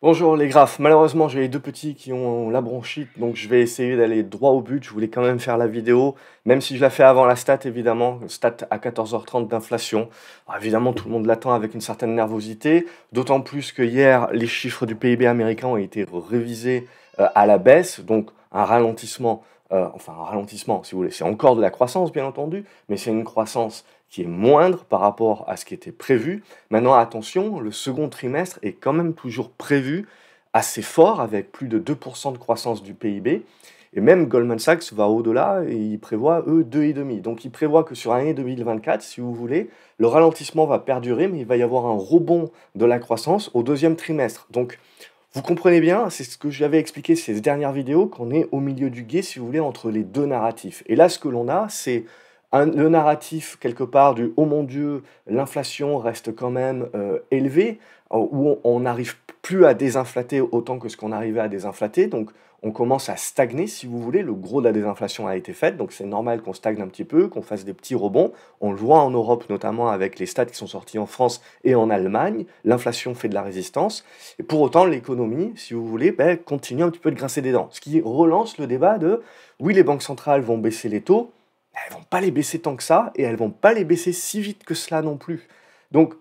Bonjour les graphes, malheureusement j'ai les deux petits qui ont la bronchite, donc je vais essayer d'aller droit au but. Je voulais quand même faire la vidéo, même si je la fais avant la stat évidemment, stat à 14h30 d'inflation. Alors, évidemment tout le monde l'attend avec une certaine nervosité, d'autant plus que hier les chiffres du PIB américain ont été révisés à la baisse, donc un ralentissement, enfin un ralentissement si vous voulez, c'est encore de la croissance bien entendu, mais c'est une croissance qui est moindre par rapport à ce qui était prévu. Maintenant, attention, le second trimestre est quand même toujours prévu assez fort, avec plus de 2% de croissance du PIB. Et même Goldman Sachs va au-delà et ils prévoient, eux, 2,5. Donc ils prévoient que sur l'année 2024, si vous voulez, le ralentissement va perdurer, mais il va y avoir un rebond de la croissance au deuxième trimestre. Donc vous comprenez bien, c'est ce que j'avais expliqué ces dernières vidéos, qu'on est au milieu du gué, si vous voulez, entre les deux narratifs. Et là, ce que l'on a, c'est le narratif quelque part du «Oh mon Dieu, l'inflation reste quand même élevée», où on n'arrive plus à désinflater autant que ce qu'on arrivait à désinflater, donc on commence à stagner si vous voulez, le gros de la désinflation a été fait, donc c'est normal qu'on stagne un petit peu, qu'on fasse des petits rebonds. On le voit en Europe notamment avec les stats qui sont sortis en France et en Allemagne, l'inflation fait de la résistance, et pour autant l'économie, si vous voulez, continue un petit peu de grincer des dents, ce qui relance le débat de oui les banques centrales vont baisser les taux, elles vont pas les baisser tant que ça, et elles vont pas les baisser si vite que cela non plus. Donc,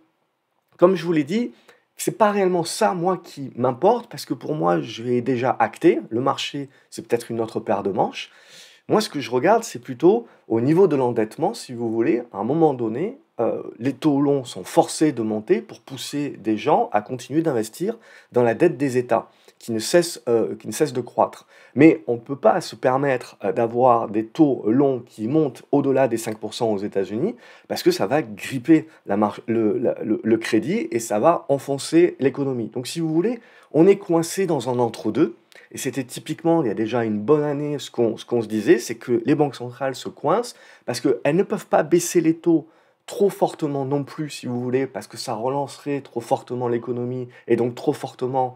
comme je vous l'ai dit, c'est pas réellement ça, moi, qui m'importe, parce que pour moi, je l'ai déjà acté. Le marché, c'est peut-être une autre paire de manches. Moi, ce que je regarde, c'est plutôt au niveau de l'endettement, si vous voulez, à un moment donné, les taux longs sont forcés de monter pour pousser des gens à continuer d'investir dans la dette des États, qui ne cesse de croître. Mais on ne peut pas se permettre d'avoir des taux longs qui montent au-delà des 5% aux États-Unis, parce que ça va gripper le crédit et ça va enfoncer l'économie. Donc si vous voulez, on est coincé dans un entre-deux. Et c'était typiquement, il y a déjà une bonne année, ce qu'on se disait, c'est que les banques centrales se coincent parce qu'elles ne peuvent pas baisser les taux trop fortement non plus, si vous voulez, parce que ça relancerait trop fortement l'économie et donc trop fortement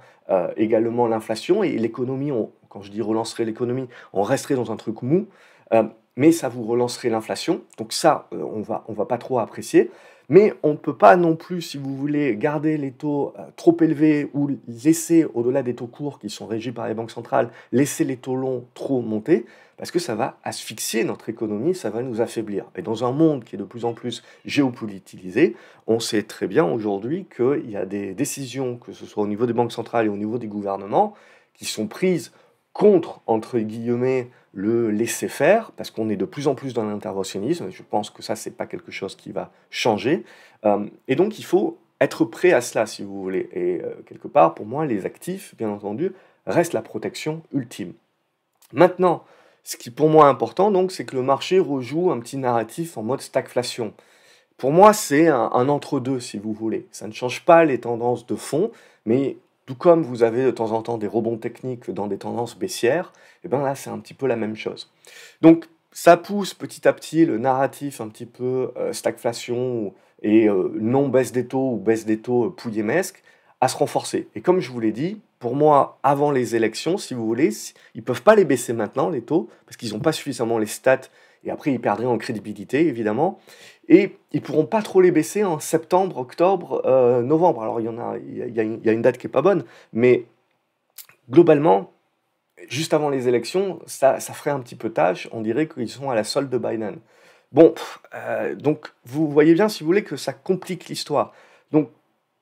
également l'inflation. Et l'économie, quand je dis relancerait l'économie, on resterait dans un truc mou, euh, mais ça vous relancerait l'inflation. Donc ça, on va pas trop apprécier. Mais on ne peut pas non plus, si vous voulez, garder les taux trop élevés ou laisser, au-delà des taux courts qui sont régis par les banques centrales, laisser les taux longs trop monter, parce que ça va asphyxier notre économie, ça va nous affaiblir. Et dans un monde qui est de plus en plus géopolitisé, on sait très bien aujourd'hui qu'il y a des décisions, que ce soit au niveau des banques centrales et au niveau des gouvernements, qui sont prises contre, entre guillemets, le laisser-faire, parce qu'on est de plus en plus dans l'interventionnisme, et je pense que ça, c'est pas quelque chose qui va changer. Et donc, il faut être prêt à cela, si vous voulez. Et quelque part, pour moi, les actifs, bien entendu, restent la protection ultime. Maintenant, ce qui pour moi est important, donc, c'est que le marché rejoue un petit narratif en mode stagflation. Pour moi, c'est un entre-deux, si vous voulez. Ça ne change pas les tendances de fond, mais tout comme vous avez de temps en temps des rebonds techniques dans des tendances baissières, et bien là, c'est un petit peu la même chose. Donc, ça pousse petit à petit le narratif un petit peu stagflation et non baisse des taux ou baisse des taux pouillemesque à se renforcer. Et comme je vous l'ai dit, pour moi, avant les élections, si vous voulez, ils ne peuvent pas les baisser maintenant, les taux, parce qu'ils n'ont pas suffisamment les stats, et après, ils perdraient en crédibilité, évidemment. Et ils pourront pas trop les baisser en septembre, octobre, novembre. Alors il y a une date qui est pas bonne, mais globalement, juste avant les élections, ça ferait un petit peu tâche. On dirait qu'ils sont à la solde de Biden. Bon, donc vous voyez bien, si vous voulez, que ça complique l'histoire. Donc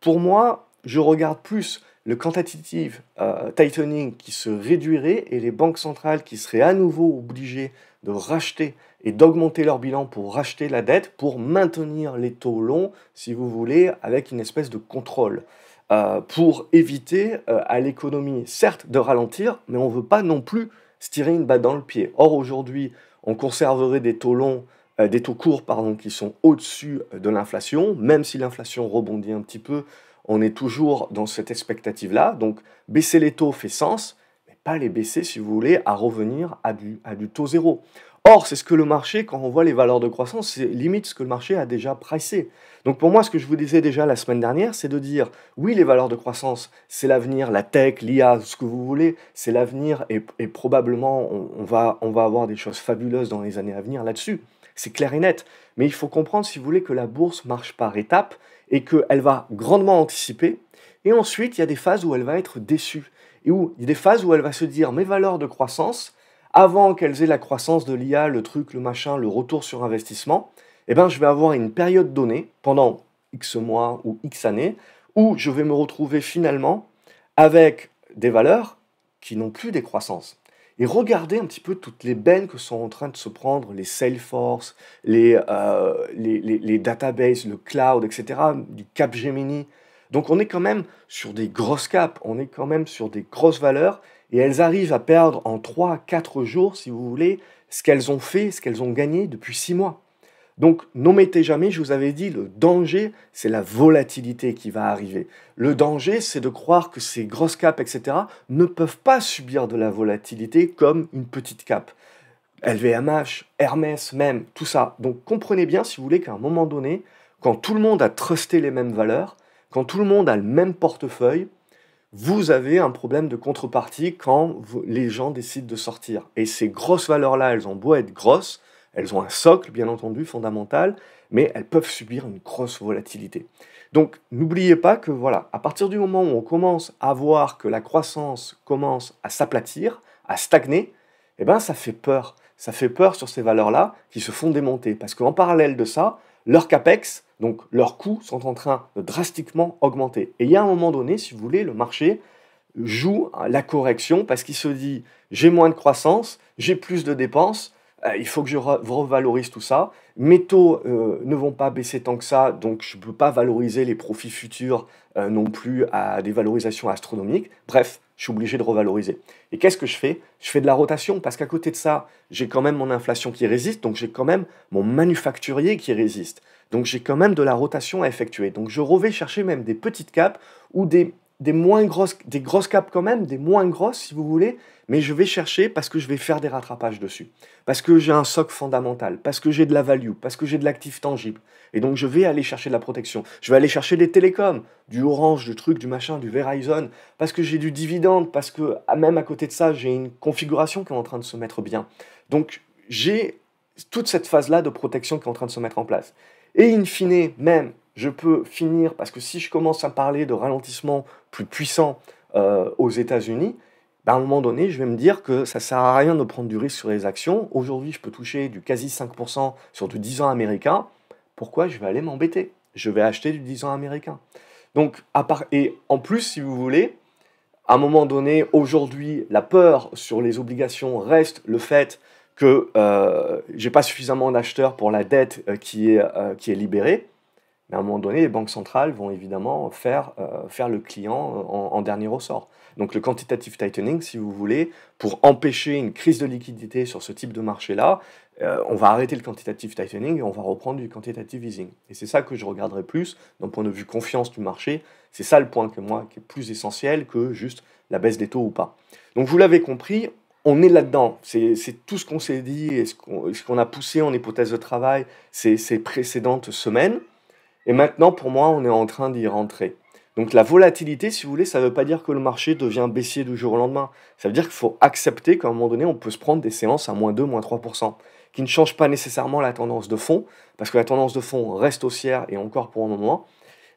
pour moi, je regarde plus le quantitative tightening qui se réduirait et les banques centrales qui seraient à nouveau obligées de racheter et d'augmenter leur bilan pour racheter la dette, pour maintenir les taux longs, si vous voulez, avec une espèce de contrôle, pour éviter à l'économie, certes, de ralentir, mais on ne veut pas non plus se tirer une balle dans le pied. Or, aujourd'hui, on conserverait des taux longs, des taux courts, pardon, qui sont au-dessus de l'inflation, même si l'inflation rebondit un petit peu, on est toujours dans cette expectative-là. Donc, baisser les taux fait sens, mais pas les baisser, si vous voulez, à revenir à du taux zéro. Or, c'est ce que le marché, quand on voit les valeurs de croissance, c'est limite ce que le marché a déjà pricé. Donc pour moi, ce que je vous disais déjà la semaine dernière, c'est de dire, oui, les valeurs de croissance, c'est l'avenir, la tech, l'IA, ce que vous voulez, c'est l'avenir, et probablement, on va avoir des choses fabuleuses dans les années à venir là-dessus. C'est clair et net. Mais il faut comprendre, si vous voulez, que la bourse marche par étapes, et qu'elle va grandement anticiper, Et ensuite, il y a des phases où elle va être déçue. Et où il y a des phases où elle va se dire, mes valeurs de croissance, avant qu'elles aient la croissance de l'IA, le truc, le machin, le retour sur investissement, eh ben, je vais avoir une période donnée, pendant X mois ou X années, où je vais me retrouver finalement avec des valeurs qui n'ont plus des croissances. Et regardez un petit peu toutes les bennes que sont en train de se prendre les Salesforce, les databases, le cloud, etc., du Capgemini. Donc on est quand même sur des grosses caps, on est quand même sur des grosses valeurs, et elles arrivent à perdre en 3 à 4 jours, si vous voulez, ce qu'elles ont fait, ce qu'elles ont gagné depuis 6 mois. Donc, n'omettez jamais, je vous avais dit, le danger, c'est la volatilité qui va arriver. Le danger, c'est de croire que ces grosses capes, etc., ne peuvent pas subir de la volatilité comme une petite cape. LVMH, Hermès même, tout ça. Donc, comprenez bien, si vous voulez, qu'à un moment donné, quand tout le monde a trusté les mêmes valeurs, quand tout le monde a le même portefeuille, vous avez un problème de contrepartie quand les gens décident de sortir. Et ces grosses valeurs-là, elles ont beau être grosses, elles ont un socle, bien entendu, fondamental, mais elles peuvent subir une grosse volatilité. Donc, n'oubliez pas que, voilà, à partir du moment où on commence à voir que la croissance commence à s'aplatir, à stagner, eh ben, ça fait peur. Ça fait peur sur ces valeurs-là qui se font démonter. Parce qu'en parallèle de ça, leurs capex, donc leurs coûts, sont en train de drastiquement augmenter. Et il y a un moment donné, si vous voulez, le marché joue la correction parce qu'il se dit j'ai moins de croissance, j'ai plus de dépenses, il faut que je revalorise tout ça. Mes taux ne vont pas baisser tant que ça, donc je ne peux pas valoriser les profits futurs non plus à des valorisations astronomiques. Bref, je suis obligé de revaloriser. Et qu'est-ce que je fais? Je fais de la rotation parce qu'à côté de ça, j'ai quand même mon inflation qui résiste, donc j'ai quand même mon manufacturier qui résiste. Donc j'ai quand même de la rotation à effectuer. Donc je vais chercher même des petites capes ou des moins grosses, des grosses capes quand même, des moins grosses si vous voulez, mais je vais chercher parce que je vais faire des rattrapages dessus. Parce que j'ai un socle fondamental, parce que j'ai de la value, parce que j'ai de l'actif tangible. Et donc je vais aller chercher de la protection. Je vais aller chercher des télécoms, du Orange, du truc, du machin, du Verizon, parce que j'ai du dividende, parce que même à côté de ça, j'ai une configuration qui est en train de se mettre bien. Donc j'ai toute cette phase-là de protection qui est en train de se mettre en place. Et in fine, même, je peux finir, parce que si je commence à parler de ralentissement plus puissant aux États-Unis, ben à un moment donné, je vais me dire que ça ne sert à rien de prendre du risque sur les actions. Aujourd'hui, je peux toucher du quasi 5% sur du 10 ans américain. Pourquoi je vais aller m'embêter? Je vais acheter du 10 ans américain. Donc, et en plus, si vous voulez, à un moment donné, aujourd'hui, la peur sur les obligations reste le fait que j'ai pas suffisamment d'acheteurs pour la dette qui est libérée. Mais à un moment donné, les banques centrales vont évidemment faire le client en dernier ressort. Donc le quantitative tightening, si vous voulez, pour empêcher une crise de liquidité sur ce type de marché-là, on va arrêter le quantitative tightening et on va reprendre du quantitative easing. Et c'est ça que je regarderai plus d'un point de vue confiance du marché. C'est ça le point que moi qui est plus essentiel que juste la baisse des taux ou pas. Donc vous l'avez compris, on est là-dedans. C'est tout ce qu'on s'est dit et ce qu'on a poussé en hypothèse de travail ces précédentes semaines. Et maintenant, pour moi, on est en train d'y rentrer. Donc la volatilité, si vous voulez, ça ne veut pas dire que le marché devient baissier du jour au lendemain. Ça veut dire qu'il faut accepter qu'à un moment donné, on peut se prendre des séances à -2, -3%, qui ne changent pas nécessairement la tendance de fond, parce que la tendance de fond reste haussière et encore pour un moment.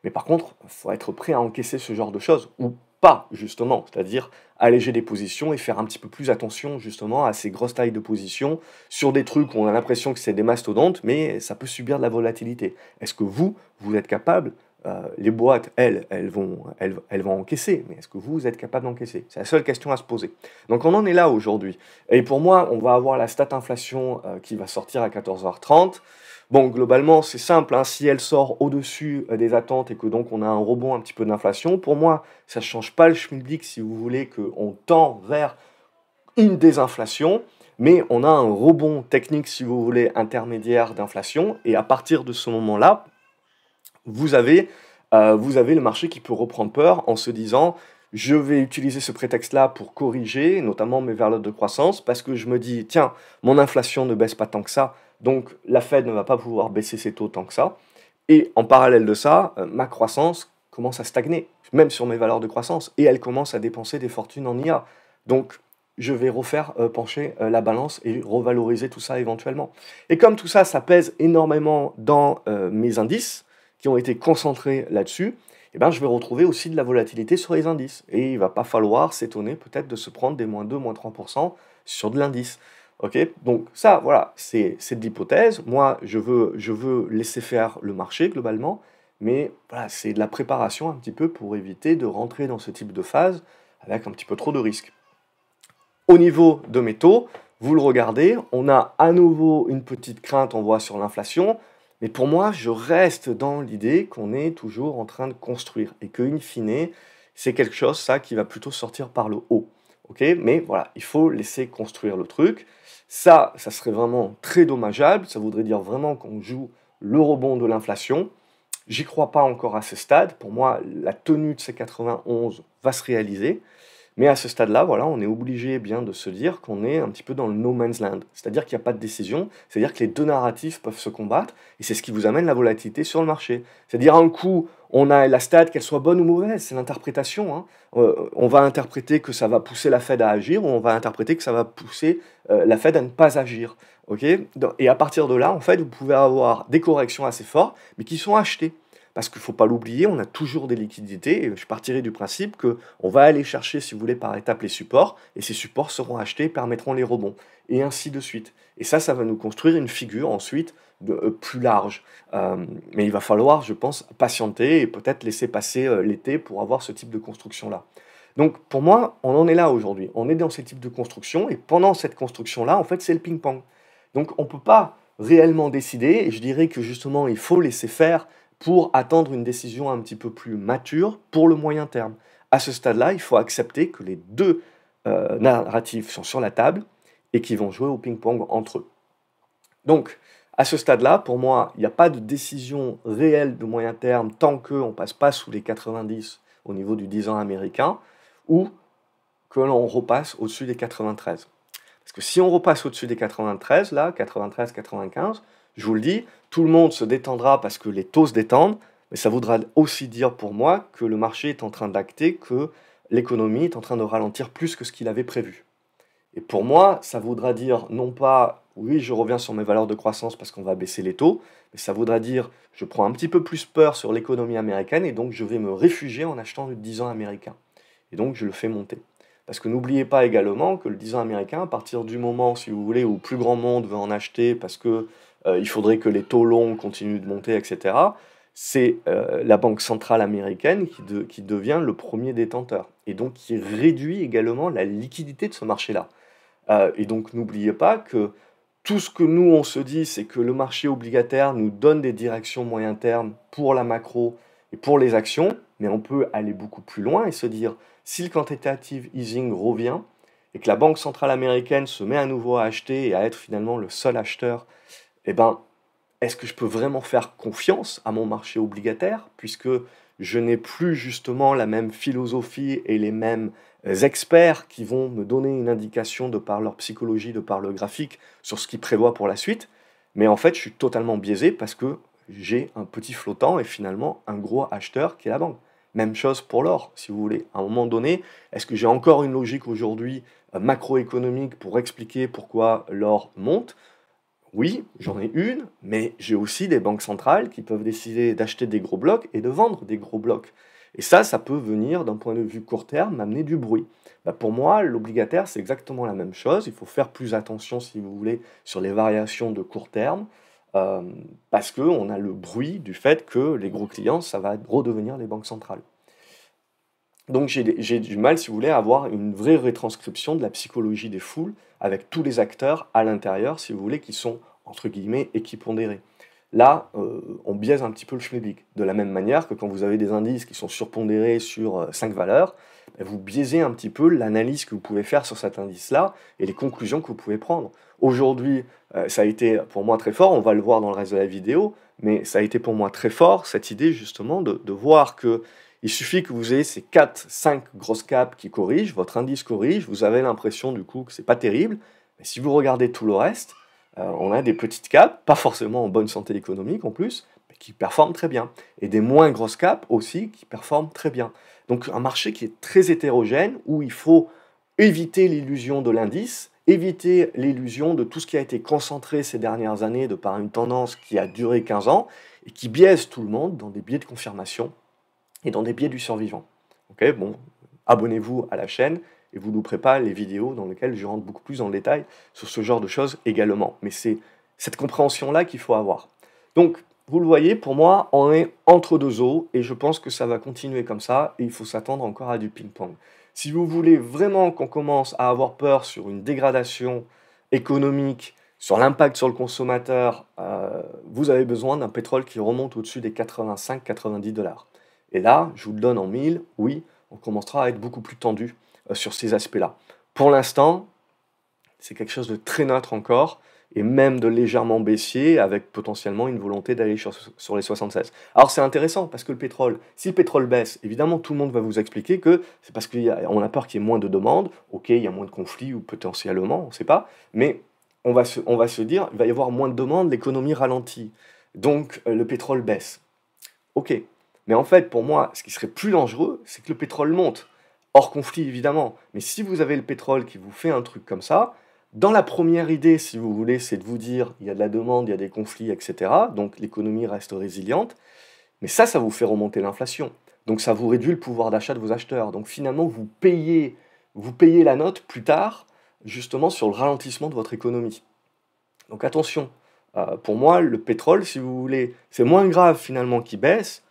Mais par contre, il faut être prêt à encaisser ce genre de choses, ou pas, justement. C'est-à-dire alléger des positions et faire un petit peu plus attention, justement, à ces grosses tailles de positions sur des trucs où on a l'impression que c'est des mastodontes, mais ça peut subir de la volatilité. Est-ce que vous êtes capable les boîtes, elles vont encaisser, mais est-ce que vous êtes capable d'encaisser? C'est la seule question à se poser. Donc on en est là aujourd'hui. Et pour moi, on va avoir la stat inflation qui va sortir à 14h30. Bon, globalement, c'est simple, hein, si elle sort au-dessus des attentes et que donc on a un rebond un petit peu d'inflation, pour moi, ça ne change pas le schmilblick si vous voulez qu'on tend vers une désinflation, mais on a un rebond technique, si vous voulez, intermédiaire d'inflation, et à partir de ce moment-là, vous avez le marché qui peut reprendre peur en se disant je vais utiliser ce prétexte-là pour corriger, notamment mes valeurs de croissance, parce que je me dis, tiens, mon inflation ne baisse pas tant que ça, donc la Fed ne va pas pouvoir baisser ses taux tant que ça. Et en parallèle de ça, ma croissance commence à stagner, même sur mes valeurs de croissance, et elle commence à dépenser des fortunes en IA. Donc, je vais refaire pencher la balance et revaloriser tout ça éventuellement. Et comme tout ça, ça pèse énormément dans mes indices, qui ont été concentrés là-dessus, eh ben, je vais retrouver aussi de la volatilité sur les indices. Et il va pas falloir s'étonner peut-être de se prendre des -2, -3% sur de l'indice. Ok? Donc ça, voilà, c'est de l'hypothèse. Moi, je veux laisser faire le marché globalement, mais voilà, c'est de la préparation un petit peu pour éviter de rentrer dans ce type de phase avec un petit peu trop de risques. Au niveau de métaux, vous le regardez, on a à nouveau une petite crainte, on voit sur l'inflation, mais pour moi, je reste dans l'idée qu'on est toujours en train de construire et que, in fine, c'est quelque chose, ça, qui va plutôt sortir par le haut. Ok? Mais voilà, il faut laisser construire le truc. Ça serait vraiment très dommageable. Ça voudrait dire vraiment qu'on joue le rebond de l'inflation. J'y crois pas encore à ce stade. Pour moi, la tenue de ces 91 va se réaliser. Mais à ce stade-là, voilà, on est obligé bien de se dire qu'on est un petit peu dans le no man's land. C'est-à-dire qu'il n'y a pas de décision, c'est-à-dire que les deux narratifs peuvent se combattre, et c'est ce qui vous amène la volatilité sur le marché. C'est-à-dire un coup, on a la stat, qu'elle soit bonne ou mauvaise, c'est l'interprétation, hein. On va interpréter que ça va pousser la Fed à agir, ou on va interpréter que ça va pousser la Fed à ne pas agir. Ok? Et à partir de là, en fait, vous pouvez avoir des corrections assez fortes, mais qui sont achetées. Parce qu'il ne faut pas l'oublier, on a toujours des liquidités, et je partirai du principe qu'on va aller chercher, si vous voulez, par étapes les supports, et ces supports seront achetés, permettront les rebonds, et ainsi de suite. Et ça va nous construire une figure ensuite plus large. Mais il va falloir, je pense, patienter et peut-être laisser passer l'été pour avoir ce type de construction-là. Donc pour moi, on en est là aujourd'hui. On est dans ce type de construction, et pendant cette construction-là, en fait, c'est le ping-pong. Donc on ne peut pas réellement décider, et je dirais que justement, il faut laisser faire pour attendre une décision un petit peu plus mature pour le moyen terme. À ce stade-là, il faut accepter que les deux narratifs sont sur la table et qu'ils vont jouer au ping-pong entre eux. Donc, à ce stade-là, pour moi, il n'y a pas de décision réelle de moyen terme tant qu'on ne passe pas sous les 90 au niveau du 10 ans américain ou que l'on repasse au-dessus des 93. Parce que si on repasse au-dessus des 93, là, 93, 95, je vous le dis, tout le monde se détendra parce que les taux se détendent, mais ça voudra aussi dire pour moi que le marché est en train d'acter que l'économie est en train de ralentir plus que ce qu'il avait prévu. Et pour moi, ça voudra dire non pas, oui, je reviens sur mes valeurs de croissance parce qu'on va baisser les taux, mais ça voudra dire, je prends un petit peu plus peur sur l'économie américaine et donc je vais me réfugier en achetant du 10 ans américain. Et donc je le fais monter. Parce que n'oubliez pas également que le 10 ans américain, à partir du moment, si vous voulez, où plus grand monde veut en acheter parce que il faudrait que les taux longs continuent de monter, etc., c'est la Banque centrale américaine qui devient le premier détenteur. Et donc qui réduit également la liquidité de ce marché-là. Et donc n'oubliez pas que tout ce que nous, on se dit, c'est que le marché obligataire nous donne des directions moyen terme pour la macro et pour les actions, mais on peut aller beaucoup plus loin et se dire, si le quantitative easing revient et que la Banque centrale américaine se met à nouveau à acheter et à être finalement le seul acheteur, eh ben, est-ce que je peux vraiment faire confiance à mon marché obligataire puisque je n'ai plus justement la même philosophie et les mêmes experts qui vont me donner une indication de par leur psychologie, de par le graphique sur ce qu'ils prévoient pour la suite, mais en fait je suis totalement biaisé parce que j'ai un petit flottant et finalement un gros acheteur qui est la banque. Même chose pour l'or, si vous voulez. À un moment donné, est-ce que j'ai encore une logique aujourd'hui macroéconomique pour expliquer pourquoi l'or monte? Oui, j'en ai une, mais j'ai aussi des banques centrales qui peuvent décider d'acheter des gros blocs et de vendre des gros blocs. Et ça peut venir, d'un point de vue court terme, m'amener du bruit. Bah, pour moi, l'obligataire, c'est exactement la même chose. Il faut faire plus attention, si vous voulez, sur les variations de court terme, euh, parce qu'on a le bruit du fait que les gros clients, ça va redevenir les banques centrales. Donc j'ai du mal, si vous voulez, à avoir une vraie retranscription de la psychologie des foules avec tous les acteurs à l'intérieur, si vous voulez, qui sont, entre guillemets, équipondérés. Là, on biaise un petit peu le schmilblick. De la même manière que quand vous avez des indices qui sont surpondérés sur 5 valeurs, vous biaisez un petit peu l'analyse que vous pouvez faire sur cet indice-là et les conclusions que vous pouvez prendre. Aujourd'hui, ça a été pour moi très fort, on va le voir dans le reste de la vidéo, mais ça a été pour moi très fort, cette idée justement de voir que il suffit que vous ayez ces 4-5 grosses caps qui corrigent, votre indice corrige, vous avez l'impression du coup que c'est pas terrible, mais si vous regardez tout le reste, on a des petites caps, pas forcément en bonne santé économique en plus, mais qui performent très bien. Et des moins grosses caps aussi qui performent très bien. Donc un marché qui est très hétérogène, où il faut éviter l'illusion de l'indice, éviter l'illusion de tout ce qui a été concentré ces dernières années de par une tendance qui a duré 15 ans, et qui biaise tout le monde dans des biais de confirmation et dans des biais du survivant. Ok, bon, abonnez-vous à la chaîne et vous ne louperez pas les vidéos dans lesquelles je rentre beaucoup plus dans le détail sur ce genre de choses également. Mais c'est cette compréhension-là qu'il faut avoir. Donc, vous le voyez, pour moi, on est entre deux eaux et je pense que ça va continuer comme ça et il faut s'attendre encore à du ping-pong. Si vous voulez vraiment qu'on commence à avoir peur sur une dégradation économique, sur l'impact sur le consommateur, vous avez besoin d'un pétrole qui remonte au-dessus des 85-90 $. Et là, je vous le donne en mille, oui, on commencera à être beaucoup plus tendu sur ces aspects-là. Pour l'instant, c'est quelque chose de très neutre encore, et même de légèrement baissier, avec potentiellement une volonté d'aller sur les 76. Alors c'est intéressant, parce que le pétrole, si le pétrole baisse, évidemment tout le monde va vous expliquer que c'est parce qu'on a peur qu'il y ait moins de demandes, ok, il y a moins de conflits, ou potentiellement, on ne sait pas, mais on va se dire, il va y avoir moins de demandes, l'économie ralentit, donc le pétrole baisse. Ok, mais en fait, pour moi, ce qui serait plus dangereux, c'est que le pétrole monte. Hors conflit, évidemment. Mais si vous avez le pétrole qui vous fait un truc comme ça, dans la première idée, si vous voulez, c'est de vous dire, il y a de la demande, il y a des conflits, etc. Donc l'économie reste résiliente. Mais ça vous fait remonter l'inflation. Donc ça vous réduit le pouvoir d'achat de vos acheteurs. Donc finalement, vous payez la note plus tard, justement sur le ralentissement de votre économie. Donc attention, pour moi, le pétrole, si vous voulez, c'est moins grave finalement qu'il baisse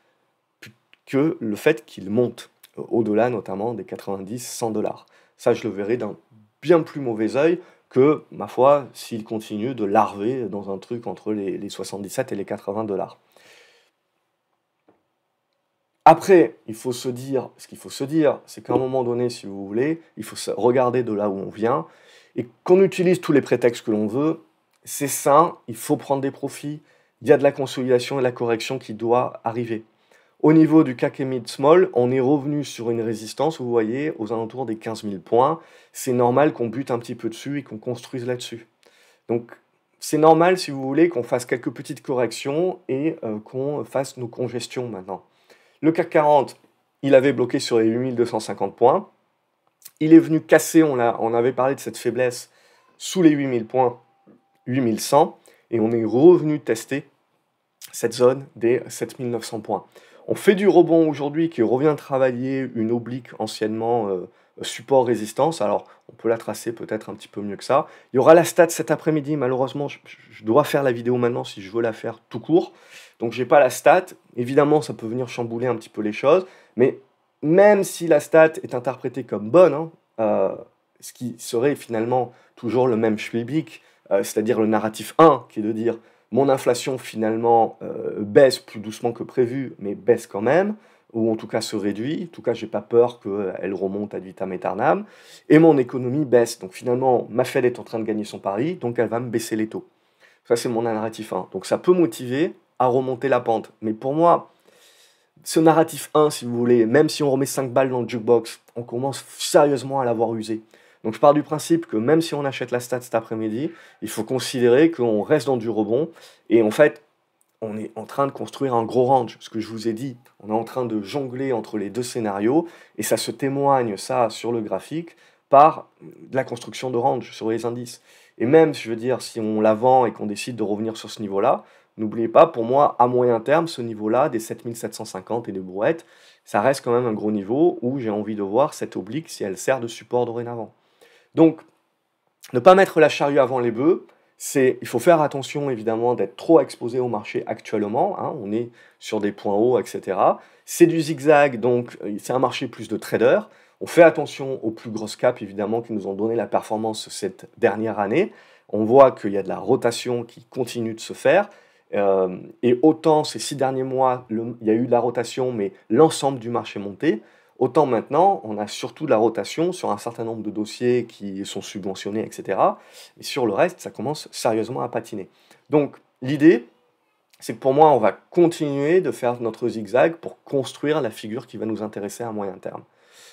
que le fait qu'il monte, au-delà notamment des 90-100 $. Ça, je le verrai d'un bien plus mauvais œil que, ma foi, s'il continue de larver dans un truc entre les 77 et les 80 $. Après, il faut se dire, ce qu'il faut se dire, c'est qu'à un moment donné, si vous voulez, il faut regarder de là où on vient, et qu'on utilise tous les prétextes que l'on veut, c'est sain, il faut prendre des profits, il y a de la consolidation et de la correction qui doit arriver. Au niveau du CAC et Mid Small, on est revenu sur une résistance, vous voyez, aux alentours des 15 000 points. C'est normal qu'on bute un petit peu dessus et qu'on construise là-dessus. Donc, c'est normal, si vous voulez, qu'on fasse quelques petites corrections et qu'on fasse nos congestions maintenant. Le CAC 40, il avait bloqué sur les 8250 points. Il est venu casser, on avait parlé de cette faiblesse, sous les 8000 points, 8100, et on est revenu tester cette zone des 7900 points. On fait du rebond aujourd'hui qui revient travailler une oblique anciennement support-résistance. Alors, on peut la tracer peut-être un petit peu mieux que ça. Il y aura la stat cet après-midi. Malheureusement, je dois faire la vidéo maintenant si je veux la faire tout court. Donc, j'ai pas la stat. Évidemment, ça peut venir chambouler un petit peu les choses. Mais même si la stat est interprétée comme bonne, hein, ce qui serait finalement toujours le même schmilblick, c'est-à-dire le narratif 1, qui est de dire mon inflation finalement baisse plus doucement que prévu, mais baisse quand même, ou en tout cas se réduit. En tout cas, j'ai pas peur qu'elle remonte ad vitam aeternam. Et mon économie baisse. Donc finalement, ma Fed est en train de gagner son pari, donc elle va me baisser les taux. Ça, c'est mon narratif 1. Donc ça peut motiver à remonter la pente. Mais pour moi, ce narratif 1, si vous voulez, même si on remet 5 balles dans le jukebox, on commence sérieusement à l'avoir usé. Donc je pars du principe que même si on achète la stat cet après-midi, il faut considérer qu'on reste dans du rebond. Et en fait, on est en train de construire un gros range. Ce que je vous ai dit, on est en train de jongler entre les deux scénarios. Et ça se témoigne, ça, sur le graphique, par la construction de range sur les indices. Et même, je veux dire, si on la vend et qu'on décide de revenir sur ce niveau-là, n'oubliez pas, pour moi, à moyen terme, ce niveau-là, des 7750 et des brouettes, ça reste quand même un gros niveau où j'ai envie de voir cette oblique si elle sert de support dorénavant. Donc, ne pas mettre la charrue avant les bœufs, il faut faire attention évidemment d'être trop exposé au marché actuellement, hein, on est sur des points hauts, etc. C'est du zigzag, donc c'est un marché plus de traders. On fait attention aux plus grosses caps évidemment qui nous ont donné la performance cette dernière année. On voit qu'il y a de la rotation qui continue de se faire. Et autant ces 6 derniers mois, il y a eu de la rotation, mais l'ensemble du marché monté. Autant maintenant, on a surtout de la rotation sur un certain nombre de dossiers qui sont subventionnés, etc. Et sur le reste, ça commence sérieusement à patiner. Donc, l'idée, c'est que pour moi, on va continuer de faire notre zigzag pour construire la figure qui va nous intéresser à moyen terme.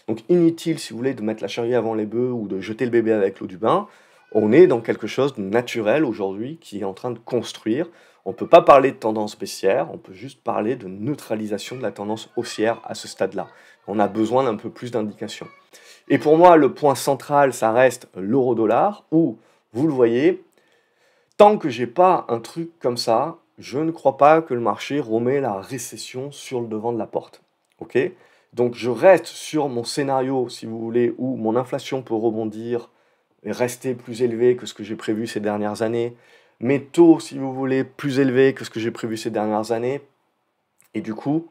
Donc, inutile, si vous voulez, de mettre la charrue avant les bœufs ou de jeter le bébé avec l'eau du bain. On est dans quelque chose de naturel aujourd'hui qui est en train de construire. On ne peut pas parler de tendance baissière, on peut juste parler de neutralisation de la tendance haussière à ce stade-là. On a besoin d'un peu plus d'indications. Et pour moi, le point central, ça reste l'euro-dollar, où, vous le voyez, tant que j'ai pas un truc comme ça, je ne crois pas que le marché remet la récession sur le devant de la porte. ok? Donc je reste sur mon scénario, si vous voulez, où mon inflation peut rebondir et rester plus élevée que ce que j'ai prévu ces dernières années. Mes taux, si vous voulez, plus élevés que ce que j'ai prévu ces dernières années. Et du coup,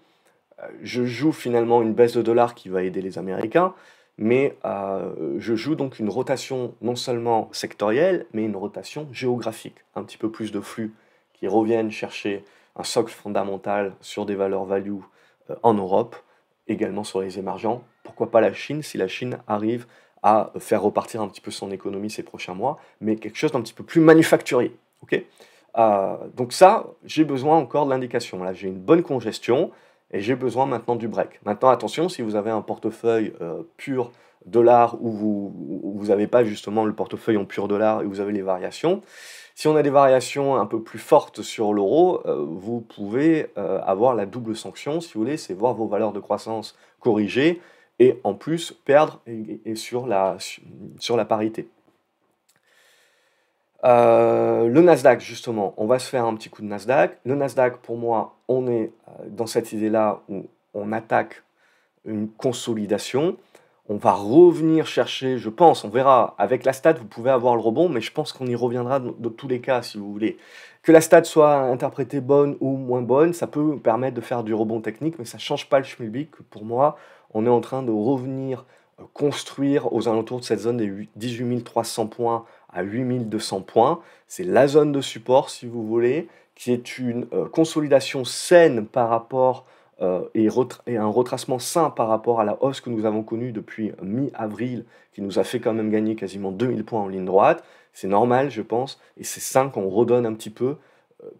je joue finalement une baisse de dollar qui va aider les Américains, mais je joue donc une rotation non seulement sectorielle, mais une rotation géographique. Un petit peu plus de flux qui reviennent chercher un socle fondamental sur des valeurs value en Europe, également sur les émergents. Pourquoi pas la Chine, si la Chine arrive à faire repartir un petit peu son économie ces prochains mois, mais quelque chose d'un petit peu plus manufacturier. Ok. Donc ça, j'ai besoin encore de l'indication. Là, j'ai une bonne congestion et j'ai besoin maintenant du break. Maintenant, attention, si vous avez un portefeuille pur dollar où vous n'avez pas justement le portefeuille en pur dollar et vous avez les variations, si on a des variations un peu plus fortes sur l'euro, vous pouvez avoir la double sanction, si vous voulez, c'est voir vos valeurs de croissance corrigées et en plus perdre sur la parité. Le Nasdaq, justement, on va se faire un petit coup de Nasdaq. Le Nasdaq, pour moi, on est dans cette idée-là où on attaque une consolidation. On va revenir chercher, je pense, on verra, avec la stat, vous pouvez avoir le rebond, mais je pense qu'on y reviendra dans tous les cas, si vous voulez. Que la stat soit interprétée bonne ou moins bonne, ça peut permettre de faire du rebond technique, mais ça ne change pas le schmilblick. Pour moi, on est en train de revenir construire aux alentours de cette zone des 18 300 points à 8 200 points. C'est la zone de support, si vous voulez, qui est une consolidation saine par rapport et un retracement sain par rapport à la hausse que nous avons connue depuis mi-avril, qui nous a fait quand même gagner quasiment 2000 points en ligne droite. C'est normal, je pense, et c'est sain qu'on redonne un petit peu.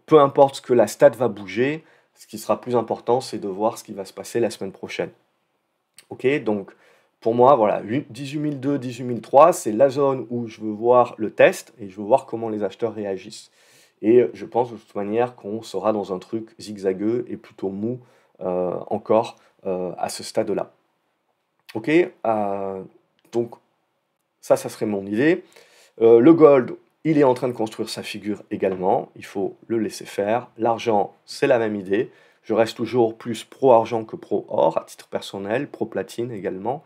Peu importe ce que la stat va bouger, ce qui sera plus important, c'est de voir ce qui va se passer la semaine prochaine. Ok, donc pour moi, voilà, 18 200, 18 300, c'est la zone où je veux voir le test et je veux voir comment les acheteurs réagissent. Et je pense de toute manière qu'on sera dans un truc zigzagueux et plutôt mou encore à ce stade-là. Ok, donc ça serait mon idée. Le gold, il est en train de construire sa figure également. Il faut le laisser faire. L'argent, c'est la même idée. Je reste toujours plus pro-argent que pro-or, à titre personnel, pro-platine également.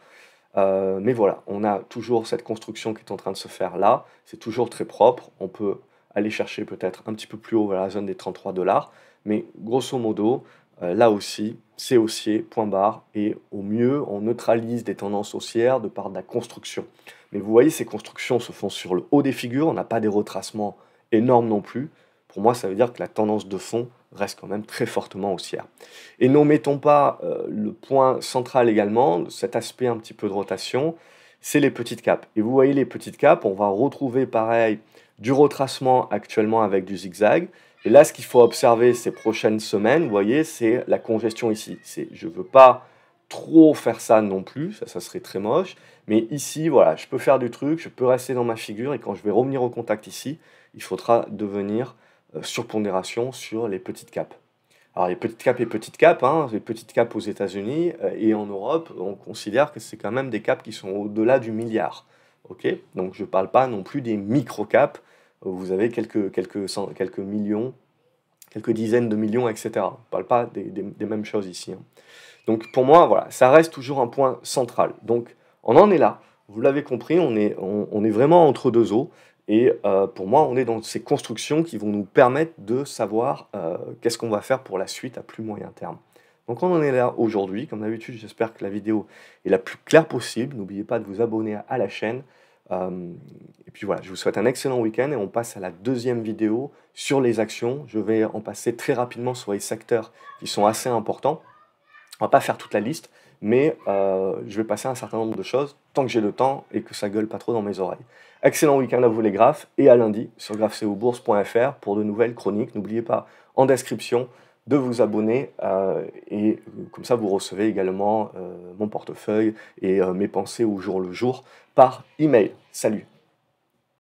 Mais voilà, on a toujours cette construction qui est en train de se faire là. C'est toujours très propre. On peut aller chercher peut-être un petit peu plus haut vers la zone des 33 $. Mais grosso modo, là aussi, c'est haussier, point barre. Et au mieux, on neutralise des tendances haussières de par de la construction. Mais vous voyez, ces constructions se font sur le haut des figures. On n'a pas des retracements énormes non plus. Pour moi, ça veut dire que la tendance de fond reste quand même très fortement haussière. Et n'omettons pas le point central également, cet aspect un petit peu de rotation, c'est les petites capes. Et vous voyez les petites capes, on va retrouver pareil du retracement actuellement avec du zigzag. Et là, ce qu'il faut observer ces prochaines semaines, vous voyez, c'est la congestion ici. Je ne veux pas trop faire ça non plus, ça serait très moche. Mais ici, voilà, je peux faire du truc, je peux rester dans ma figure, et quand je vais revenir au contact ici, il faudra devenir surpondération sur les petites capes. Alors les petites capes et petites capes, hein, les petites capes aux États-Unis et en Europe, on considère que c'est quand même des capes qui sont au-delà du milliard. Ok, donc je ne parle pas non plus des micro-caps, où vous avez quelques millions, quelques dizaines de millions, etc. On ne parle pas des mêmes choses ici. Hein. Donc pour moi, voilà, ça reste toujours un point central. Donc on en est là, vous l'avez compris, on est vraiment entre deux eaux. Et pour moi, on est dans ces constructions qui vont nous permettre de savoir qu'est-ce qu'on va faire pour la suite à plus moyen terme. Donc on en est là aujourd'hui. Comme d'habitude, j'espère que la vidéo est la plus claire possible. N'oubliez pas de vous abonner à la chaîne. Et puis voilà, je vous souhaite un excellent week-end et on passe à la deuxième vidéo sur les actions. Je vais en passer très rapidement sur les secteurs qui sont assez importants. On va pas faire toute la liste, mais je vais passer un certain nombre de choses tant que j'ai le temps et que ça gueule pas trop dans mes oreilles. Excellent week-end à vous les graphes et à lundi sur graphcobourse.fr pour de nouvelles chroniques. N'oubliez pas en description de vous abonner et comme ça vous recevez également mon portefeuille et mes pensées au jour le jour par email. Salut!